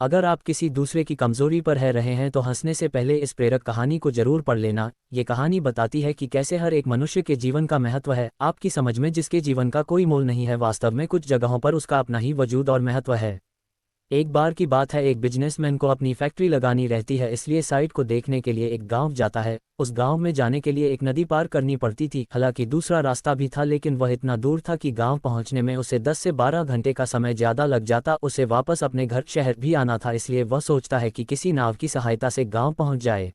अगर आप किसी दूसरे की कमजोरी पर है रहे हैं तो हंसने से पहले इस प्रेरक कहानी को जरूर पढ़ लेना। ये कहानी बताती है कि कैसे हर एक मनुष्य के जीवन का महत्व है, आपकी समझ में जिसके जीवन का कोई मोल नहीं है, वास्तव में कुछ जगहों पर उसका अपना ही वजूद और महत्व है। एक बार की बात है, एक बिजनेसमैन को अपनी फैक्ट्री लगानी रहती है, इसलिए साइट को देखने के लिए एक गांव जाता है। उस गांव में जाने के लिए एक नदी पार करनी पड़ती थी। हालांकि दूसरा रास्ता भी था, लेकिन वह इतना दूर था कि गांव पहुंचने में उसे 10 से 12 घंटे का समय ज़्यादा लग जाता। उसे वापस अपने घर शहर भी आना था, इसलिए वह सोचता है कि किसी नाव की सहायता से गाँव पहुँच जाए।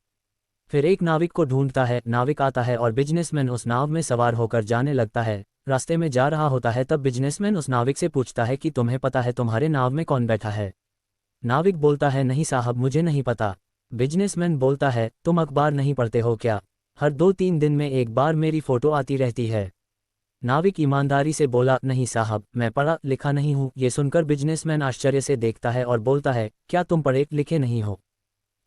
फिर एक नाविक को ढूंढता है। नाविक आता है और बिजनेसमैन उस नाव में सवार होकर जाने लगता है। रास्ते में जा रहा होता है, तब बिजनेसमैन उस नाविक से पूछता है कि तुम्हें पता है तुम्हारे नाव में कौन बैठा है? नाविक बोलता है, नहीं साहब, मुझे नहीं पता। बिजनेसमैन बोलता है, तुम अखबार नहीं पढ़ते हो क्या? हर 2-3 दिन में एक बार मेरी फोटो आती रहती है। नाविक ईमानदारी से बोला, नहीं साहब, मैं पढ़ा लिखा नहीं हूँ। ये सुनकर बिजनेसमैन आश्चर्य से देखता है और बोलता है, क्या तुम पढ़े लिखे नहीं हो?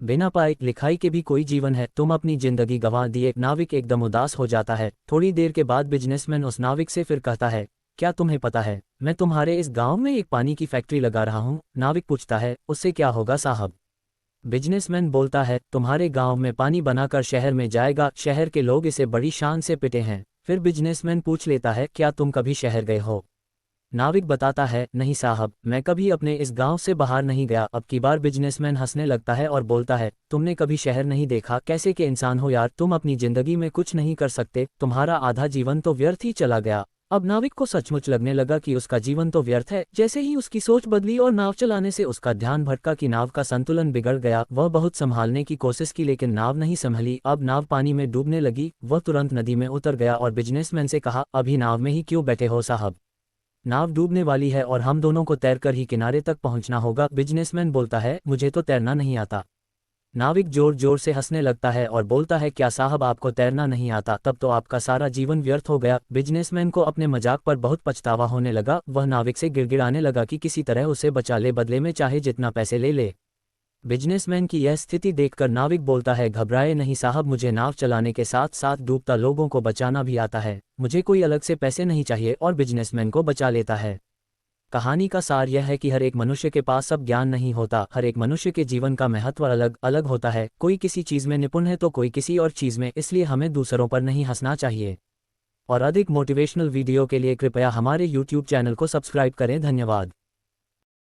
बिना पढ़ाई लिखाई के भी कोई जीवन है? तुम अपनी जिंदगी गंवा दिए। नाविक एकदम उदास हो जाता है। थोड़ी देर के बाद बिजनेसमैन उस नाविक से फिर कहता है, क्या तुम्हें पता है मैं तुम्हारे इस गांव में एक पानी की फैक्ट्री लगा रहा हूं? नाविक पूछता है, उससे क्या होगा साहब? बिजनेसमैन बोलता है, तुम्हारे गांव में पानी बनाकर शहर में जाएगा, शहर के लोग इसे बड़ी शान से पीते हैं। फिर बिजनेसमैन पूछ लेता है, क्या तुम कभी शहर गए हो? नाविक बताता है, नहीं साहब, मैं कभी अपने इस गांव से बाहर नहीं गया। अब की बार बिजनेसमैन हंसने लगता है और बोलता है, तुमने कभी शहर नहीं देखा? कैसे के इंसान हो यार, तुम अपनी जिंदगी में कुछ नहीं कर सकते, तुम्हारा आधा जीवन तो व्यर्थ ही चला गया। अब नाविक को सचमुच लगने लगा कि उसका जीवन तो व्यर्थ है। जैसे ही उसकी सोच बदली और नाव चलाने से उसका ध्यान भटका कि नाव का संतुलन बिगड़ गया। वह बहुत संभालने की कोशिश की, लेकिन नाव नहीं संभली। अब नाव पानी में डूबने लगी। वह तुरंत नदी में उतर गया और बिजनेसमैन से कहा, अभी नाव में ही क्यों बैठे हो साहब? नाव डूबने वाली है और हम दोनों को तैरकर ही किनारे तक पहुंचना होगा। बिजनेसमैन बोलता है, मुझे तो तैरना नहीं आता। नाविक जोर जोर से हंसने लगता है और बोलता है, क्या साहब आपको तैरना नहीं आता? तब तो आपका सारा जीवन व्यर्थ हो गया। बिजनेसमैन को अपने मजाक पर बहुत पछतावा होने लगा। वह नाविक से गिड़गिड़ाने लगा कि किसी तरह उसे बचा ले, बदले में चाहे जितना पैसे ले ले। बिजनेसमैन की यह स्थिति देखकर नाविक बोलता है, घबराए नहीं साहब, मुझे नाव चलाने के साथ साथ डूबता लोगों को बचाना भी आता है। मुझे कोई अलग से पैसे नहीं चाहिए। और बिजनेसमैन को बचा लेता है। कहानी का सार यह है कि हर एक मनुष्य के पास सब ज्ञान नहीं होता। हर एक मनुष्य के जीवन का महत्व अलग अलग होता है। कोई किसी चीज़ में निपुण है तो कोई किसी और चीज़ में, इसलिए हमें दूसरों पर नहीं हंसना चाहिए। और अधिक मोटिवेशनल वीडियो के लिए कृपया हमारे YouTube चैनल को सब्सक्राइब करें। धन्यवाद।